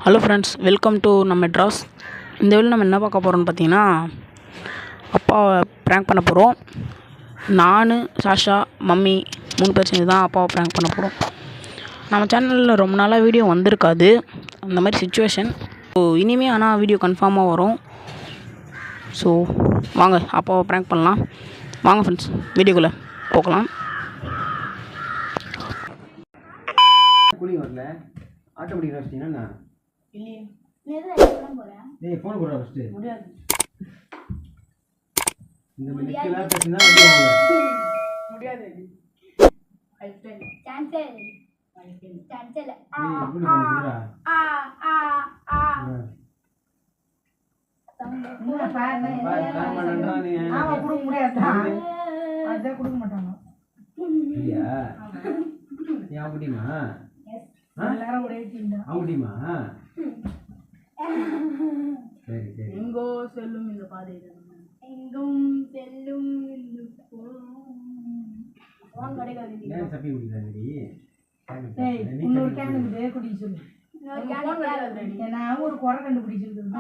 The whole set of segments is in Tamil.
ஹலோ ஃப்ரெண்ட்ஸ், வெல்கம் டு நம்ம மெட்ராஸ். இந்த வீடியோ நம்ம என்ன பார்க்க போகிறோம்னு பார்த்தீங்கன்னா, அப்பாவை ப்ராங்க் பண்ண போகிறோம். நான், சாஷா, மம்மி 3 பேர் சேர்ந்து தான் அப்பாவை ப்ராங்க் பண்ண போகிறோம். நம்ம சேனலில் ரொம்ப நாளாக வீடியோ வந்திருக்காது, அந்த மாதிரி சுச்சுவேஷன். ஸோ இனிமேல் ஆனால் வீடியோ கன்ஃபார்மாக வரும். ஸோ வாங்க அப்பாவை ப்ராங்க் பண்ணலாம். வாங்க ஃப்ரெண்ட்ஸ், வீடியோக்குள்ளே போகலாம். வரல ஆட்டோமேட்டிக் வச்சிட்டீங்கன்னா இல்லையே போறேன். டேய் ஃபோன் போடுறா ஃபர்ஸ்ட். முடியாது. இந்த மினிட்ல பேசினா முடியாது. ஐஸ்டைல் சான்சல் ஐஸ்டைல் சான்சல் டேய் இப்படி போடுறா. என்ன பாரு பாருடா நீ. ஆமா குடுக்க முடியாதா? அத குடுக்க மாட்டாங்க. இல்லையா? நீ ஆகுடிமா? எல்லாரும் ஒரே டீம் தான். ஆகுடிமா? சரி சரி. எங்கோ செல்லும் இந்த பாதையில எங்கும் செல்லும் இந்த போன் கிடைக்காது. ஏன் சப்பி குடிக்கிறாங்கடி? டேய் இன்னொரு கேன் இதே குடி சொல்லு. போன் கிடைக்காது. நான் ஒரு குறை கண்டுபிடிச்சிருக்கேன்.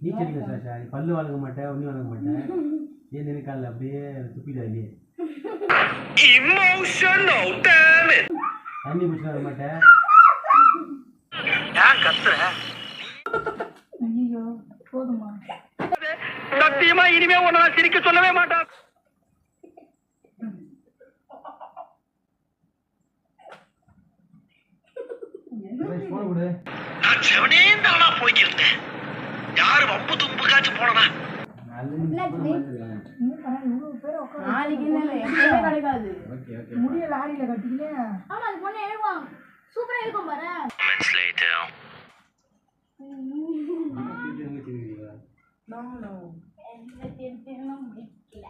நீ செடில சாஷா, நீ பல்லு வளங்க மாட்டே, ஒண்ணி வளங்க மாட்டே. ஏன் நினைக்கல அப்படியே துப்பிடா நீ. Emotional damn it. தண்ணி குடிச்சு வர மாட்டே. ஏன் கத்துற? ஐயோ போதுமா? சத்தியமா இனிமே உன்னை நான் சிரிக்க சொல்லவே மாட்டேன். ஃபோன் கொடு. நான் செவனே தானா போய்க்கிருந்தேன். யாரு வம்பு தும்புக்காச்சும் போனனா? நாளைக்கு இல்ல எப்பவே கிடைக்காது. Okay okay. முடிய லாரியில கட்டிக்கினே. ஆமா அது பொண்ணு எழுவாங்க. சூப்பரா இருக்கும் பாரு. Moments later. No no. என்ன தெரியுமா முடிக்கல.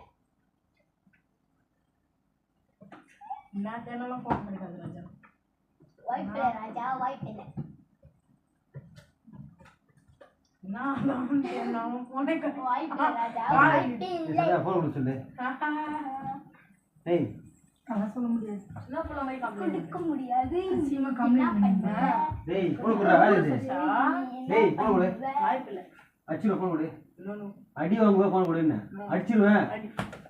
நான் தேனலாம் போன் பண்ணிக்காத ராஜா. வைஃப் ராஜா வைஃப் இல்ல. நான் போனே கட்ட. வைஃப் ராஜா வைஃப் இல்ல. ஏடா ஃபோன் கொடு சொல்லு. டேய் அத சொல்ல முடியாது. என்ன சொல்ல மாதிரி கம்ப்ளைண்ட் கொடுக்க முடியாது. சீமா கம்ப்ளைண்ட் பண்ணு. டேய் ஃபோன் கொடு. வேலை இது. டேய் ஃபோன் கொடு. வாய்ப்பு இல்ல. அடிச்சு ஃபோன் கொடு. No no. அடி வாங்குவ ஃபோன் கொடு. என்ன அடிச்சிடுவேன்.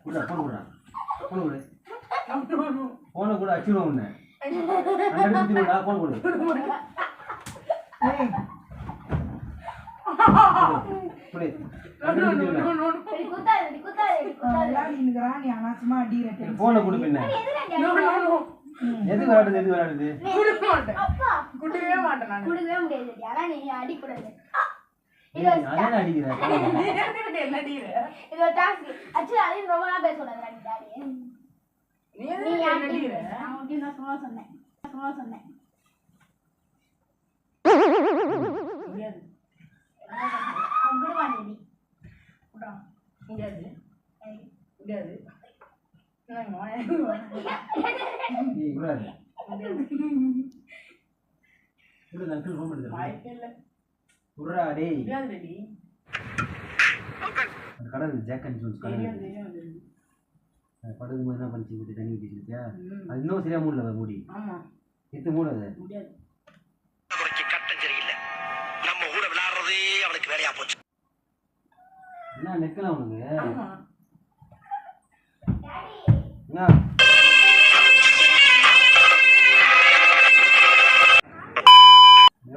குடுடா ஃபோன் குடுடா. ஃபோன் கொடு. No no. ஃபோனை கொடு, அடிச்சிடுவேன் உன்னை. அந்த அடி குடுடா ஃபோன் கொடு. ஏய் கொடு. No no. குத்தாது. விளையாடினுக்குறா நீ அனாச்சமா அடிக்கிற. ஃபோனை கொடு பின்ன. No no no. எது விளையாடுது? குடுக்க மாட்டேன். அப்பா குடுக்கவே மாட்டேன் நான். குடுக்கவே முடியாது. ஆனா நீ அடி கூடாது. அதான் அடிக்கிற. என்ன அடிக்கிற? இது ஒரு டாஸ்க். ஆக்சுவலி அது ரொம்ப நாள் பேச கூடாது ரெண்டு டாடி. நீ நீ என்ன யார் அடிக்கிற? நான் உங்களுக்கு நான் சும்மா சொன்னேன். முடியாது. அப்படி வாடி. குடா. முடியாது. முடியாது. நான் வாயே. ஏய் குடாது. குடு நான் ஃபோன் பண்ணுறேன். வாய்ப்பே இல்ல. குடுடா டேய். முடியாது ரெடி. அந்த கடை ஜாக் அண்ட் ஜோன்ஸ் கடை. தெரியாது. அது படுது மாதிரி என்ன பண்ணிச்சு விட்டு தண்ணி ஊற்றிச்சிருக்கியா? அது இன்னும் சரியா மூடல மூடி. ஆமா. எத்து மூடாது. முடியாது. அவருக்கு கட்டம் சரியில்லை. நம்ம கூட விளையாடுறதே அவனுக்கு வேலையா போச்சு. என்ன நெக்கலாம் உனக்கு? ஆமா. என்ன?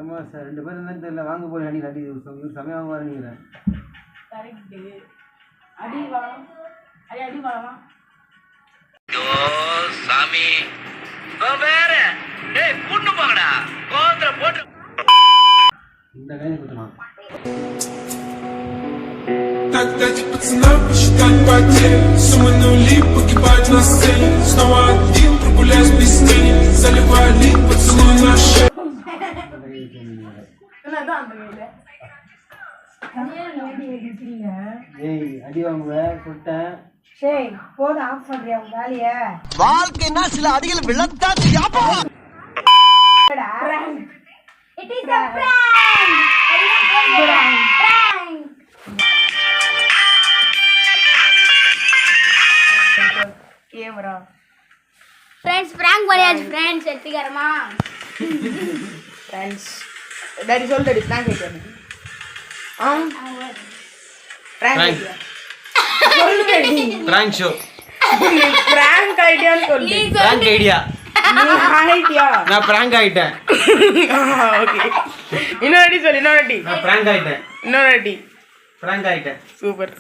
ஏமா சார் 2 பேர் இருந்தாலும் தெரியல வாங்க போறேன் அடி அடி இவர் சமயம் வாங்குவாரு நினைக்கிறேன். கரெக்ட். அடி வாங்க. அடி வாங்க. ஐயோ சாமி. வேற. ஏய் கூட்டு போங்கடா. கோந்திர போட்டு. இந்த கையை குத்துறான். Так дайте пацанам посчитать потери. Суммы нули погибать на сцене. Снова один прогуляюсь без тени. Заливаю лик, поцелуй на шею. என்னதான் பண்றீங்க? ஏய் அடி வாங்குவ சொல்லிட்டேன். டேய் போடு ஆஃப் பண்றியா உங்க வேலைய? வாழ்க்கைனா சில அடிகள் விழத்தான் யாப்பா. It is a prank. Prank. Camera. Friends prank பண்ணியாச்சு friends வெற்றிகரமா. Friends டாடி சொல்லு டாடி பிராங்க் ஆயிட்டு பிராங்க் ஆயிட்டியா சொல்லு டாடி பிராங்க் ஷோ நீ பிராங்க் ஆயிட்டியான்னு சொல்லு பிராங்க் ஐடியா நீ ஆயிட்டியா நான் பிராங்க் ஆயிட்டேன் ஓகே இன்னொரு சொல்லு இன்னொரு நான் பிராங்க் ஆயிட்டேன் இன்னொரு பிராங்க் ஆயிட்டேன் சூப்பர்